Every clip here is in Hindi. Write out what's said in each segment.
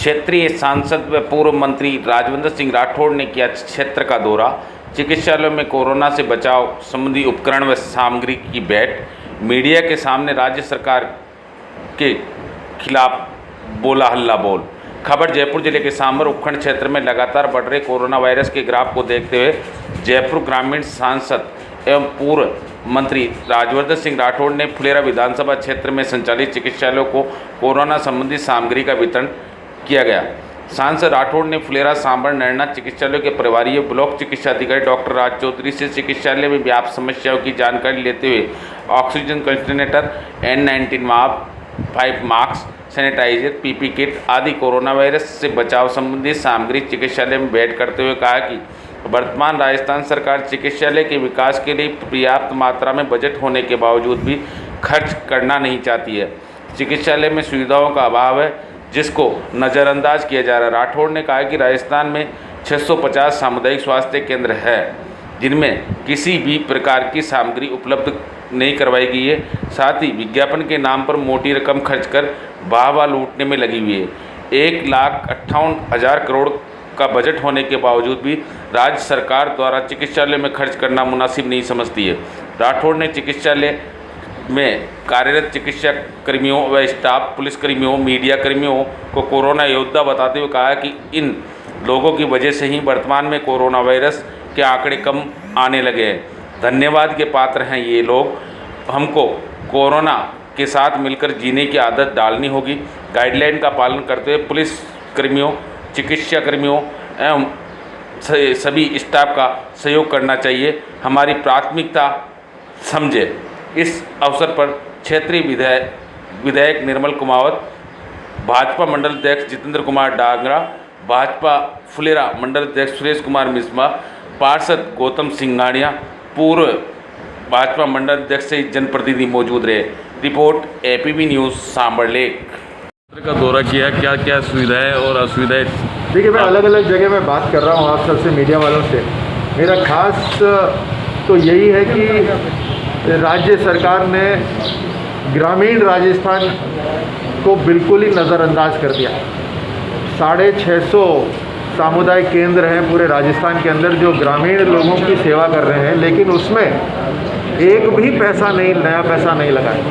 क्षेत्रीय सांसद व पूर्व मंत्री राजवंत सिंह राठौड़ ने किया क्षेत्र का दौरा। चिकित्सालयों में कोरोना से बचाव संबंधी उपकरण व सामग्री की भेंट। मीडिया के सामने राज्य सरकार के खिलाफ बोला हल्ला बोल। खबर जयपुर जिले के सांभर उपखंड क्षेत्र में लगातार बढ़ रहे कोरोना वायरस के ग्राफ को देखते हुए जयपुर ग्रामीण सांसद एवं पूर्व मंत्री राजवर्धन सिंह राठौड़ ने फुलेरा विधानसभा क्षेत्र में संचालित चिकित्सालयों को कोरोना संबंधी सामग्री का वितरण किया गया। सांसद राठौड़ ने फुलेरा सांभर नैना चिकित्सालय के प्रभारी ब्लॉक चिकित्सा अधिकारी डॉक्टर राज चौधरी से चिकित्सालय में व्याप्त समस्याओं की जानकारी लेते हुए oxygen concentrator, N-19 5 mask, sanitiser, PP kit आदि कोरोना वायरस से बचाव संबंधी सामग्री चिकित्सालय में भेंट करते हुए कहा कि वर्तमान राजस्थान सरकार चिकित्सालय के विकास के लिए पर्याप्त मात्रा में बजट होने के बावजूद भी खर्च करना नहीं चाहती है। चिकित्सालय में सुविधाओं का अभाव है जिसको नज़रअंदाज किया जा रहा है। राठौड़ ने कहा कि राजस्थान में 650 सामुदायिक स्वास्थ्य केंद्र है जिनमें किसी भी प्रकार की सामग्री उपलब्ध नहीं करवाई गई है। साथ ही विज्ञापन के नाम पर मोटी रकम खर्च कर वाहवा लूटने में लगी हुई है। 1,58,000 करोड़ का बजट होने के बावजूद भी राज्य सरकार द्वारा चिकित्सालय में खर्च करना मुनासिब नहीं समझती है। राठौड़ ने चिकित्सालय में कार्यरत चिकित्सा कर्मियों व स्टाफ, पुलिसकर्मियों, मीडिया कर्मियों को कोरोना योद्धा बताते हुए कहा कि इन लोगों की वजह से ही वर्तमान में कोरोना वायरस के आंकड़े कम आने लगे हैं। धन्यवाद के पात्र हैं ये लोग। हमको कोरोना के साथ मिलकर जीने की आदत डालनी होगी। गाइडलाइन का पालन करते हुए पुलिस कर्मियों, चिकित्सा कर्मियों एवं सभी स्टाफ का सहयोग करना चाहिए। हमारी प्राथमिकता समझे। इस अवसर पर क्षेत्रीय विधायक निर्मल कुमावत, भाजपा मंडल अध्यक्ष जितेंद्र कुमार डांगरा, भाजपा फुलेरा मंडल अध्यक्ष सुरेश कुमार मिश्रा, पार्षद गौतम सिंघानिया, पूर्व भाजपा मंडल अध्यक्ष से जनप्रतिनिधि मौजूद रहे। Report APB news sambar lake. का दौरा किया, क्या क्या सुविधाएं और असुविधाएं? देखिए, मैं अलग अलग जगह में बात कर रहा हूँ आप सबसे, मीडिया वालों से। मेरा खास तो यही है कि राज्य सरकार ने ग्रामीण राजस्थान को बिल्कुल ही नज़रअंदाज कर दिया। 650 सामुदायिक केंद्र हैं पूरे राजस्थान के अंदर जो ग्रामीण लोगों की सेवा कर रहे हैं, लेकिन उसमें एक भी नया पैसा नहीं लगा है।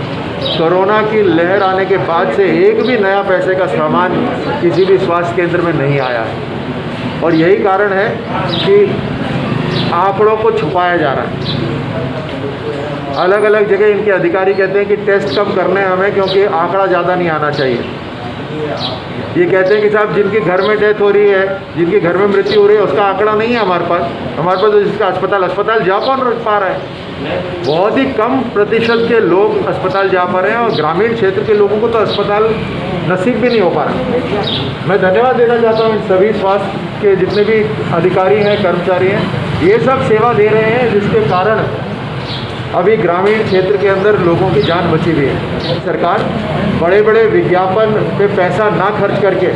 कोरोना की लहर आने के बाद से एक भी नया पैसे का सामान किसी भी स्वास्थ्य केंद्र में नहीं आया है और यही कारण है कि आंकड़ों को छुपाया जा रहा है। अलग अलग जगह इनके अधिकारी कहते हैं कि टेस्ट कम करने हमें क्योंकि आंकड़ा ज़्यादा नहीं आना चाहिए। ये कहते हैं कि साहब जिनके घर में डेथ हो रही है, जिनके घर में मृत्यु हो रही है, उसका आंकड़ा नहीं है हमारे पास तो जिसका अस्पताल जा कौन पा रहा है। बहुत ही कम प्रतिशत के लोग अस्पताल जा पा रहे हैं और ग्रामीण क्षेत्र के लोगों को तो अस्पताल नसीब भी नहीं हो पा रहा। मैं धन्यवाद देना चाहता हूँ इन सभी स्वास्थ्य के जितने भी अधिकारी हैं, कर्मचारी हैं, ये सब सेवा दे रहे हैं जिसके कारण अभी ग्रामीण क्षेत्र के अंदर लोगों की जान बची हुई है। सरकार बड़े बड़े विज्ञापन पे पैसा ना खर्च करके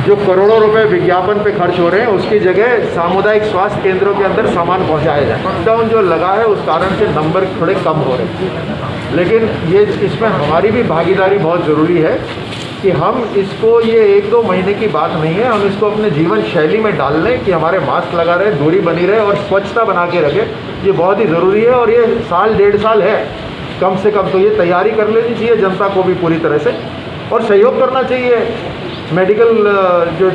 जो करोड़ों रुपए विज्ञापन पे खर्च हो रहे हैं उसकी जगह सामुदायिक स्वास्थ्य केंद्रों के अंदर सामान पहुंचाया जाए। लॉकडाउन जो लगा है उस कारण से नंबर थोड़े कम हो रहे हैं, लेकिन ये इसमें हमारी भी भागीदारी बहुत ज़रूरी है कि हम इसको, ये 1-2 महीने की बात नहीं है, हम इसको अपने जीवन शैली में डाल लें कि हमारे मास्क लगा रहे, दूरी बनी रहे और स्वच्छता बना के रखें। ये बहुत ही ज़रूरी है और ये 1.5 साल है कम से कम, तो ये तैयारी कर लेनी चाहिए जनता को भी पूरी तरह से और सहयोग करना चाहिए। मेडिकल जो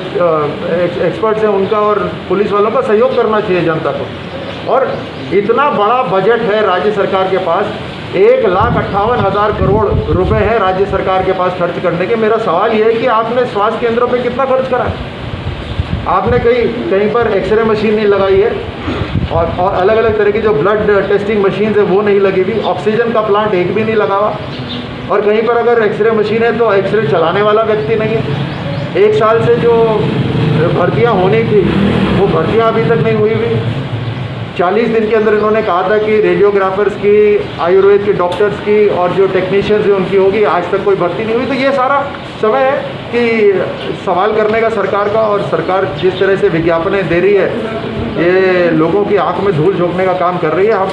एक्सपर्ट्स हैं उनका और पुलिस वालों का सहयोग करना चाहिए जनता को। और इतना बड़ा बजट है राज्य सरकार के पास, 1,58,000 करोड़ रुपए है राज्य सरकार के पास खर्च करने के। मेरा सवाल ये है कि आपने स्वास्थ्य केंद्रों पे कितना खर्च करा है? आपने कहीं पर एक्सरे मशीन नहीं लगाई है और अलग अलग तरह की जो ब्लड टेस्टिंग मशीन है वो नहीं लगी हुई, ऑक्सीजन का प्लांट एक भी नहीं लगा हुआ और कहीं पर अगर एक्सरे मशीन है तो एक्सरे चलाने वाला व्यक्ति नहीं है। 1 साल से जो भर्तियां होनी थी वो भर्तियां अभी तक नहीं हुई हुई। 40 दिन के अंदर इन्होंने कहा था कि रेडियोग्राफर्स की, आयुर्वेद के डॉक्टर्स की और जो टेक्नीशियंस हैं उनकी होगी, आज तक कोई भर्ती नहीं हुई। तो ये सारा समय है कि सवाल करने का सरकार का, और सरकार जिस तरह से विज्ञापनें दे रही है ये लोगों की आंख में धूल झोंकने का काम कर रही है। हम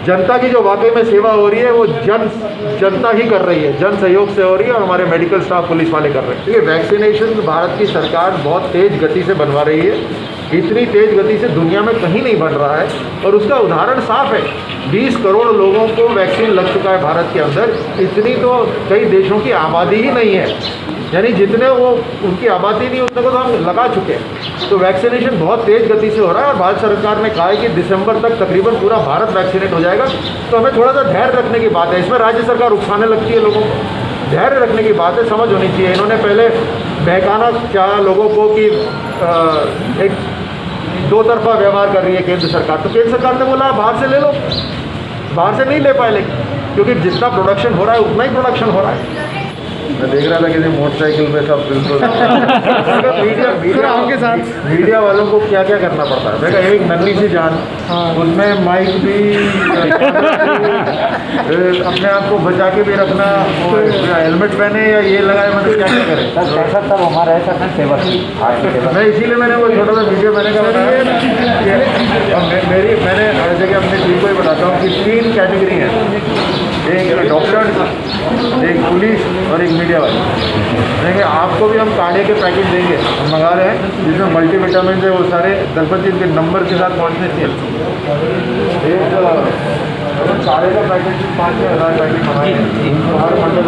जनता की जो वाकई में सेवा हो रही है वो जनता ही कर रही है, जन सहयोग से हो रही है, और हमारे मेडिकल स्टाफ पुलिस वाले कर रहे हैं। देखिए, वैक्सीनेशन भारत की सरकार बहुत तेज़ गति से बनवा रही है, इतनी तेज़ गति से दुनिया में कहीं नहीं बन रहा है, और उसका उदाहरण साफ है। 20 करोड़ लोगों को वैक्सीन लग चुका है भारत के अंदर, इतनी तो कई देशों की आबादी ही नहीं है, यानी जितने वो उनकी आबादी नहीं उतने को तो हम लगा चुके हैं। तो वैक्सीनेशन बहुत तेज़ गति से हो रहा है, और भारत सरकार ने कहा है कि दिसंबर तक तकरीबन पूरा भारत वैक्सीनेट हो जाएगा। तो हमें थोड़ा सा धैर्य रखने की बात है, इसमें राज्य सरकार उकसाने लगती है लोगों को, धैर्य रखने की बात है, समझ होनी चाहिए। इन्होंने पहले बहकाना चाहा लोगों को कि एक दो तरफा व्यवहार कर रही है केंद्र सरकार, तो केंद्र सरकार ने बोला बाहर से ले लो, बाहर से नहीं ले पाए, लेकिन क्योंकि जितना प्रोडक्शन हो रहा है उतना ही प्रोडक्शन हो रहा है। मैं देख रहा था कि मोटरसाइकिल में सब बिल्कुल आपके साथ मीडिया वालों को क्या क्या करना पड़ता है। देखा, एक नन्ही सी जान, उसमें माइक भी अपने आप को बचा के भी रखना, और हेलमेट पहने या ये लगाए, मतलब क्या क्या करें। सर तब हमारा ऐसा था सेवा की मैं इसीलिए मैंने वो छोटा सा वीडियो मैंने कहा मैंने हर जगह अपनी टीम को ही बताता हूँ कि 3 कैटेगरी हैं, एक डॉक्टर, एक पुलिस और एक मीडिया वाले। देखिए, आपको भी हम काढ़े के पैकेट देंगे, हम मंगा रहे हैं, जिसमें मल्टीविटामिन है, वो सारे दलपति के नंबर के साथ पहुँचने चाहिए। एक काढ़े का पैकेट 5,000 पैकेट मंगाए, हर मंडल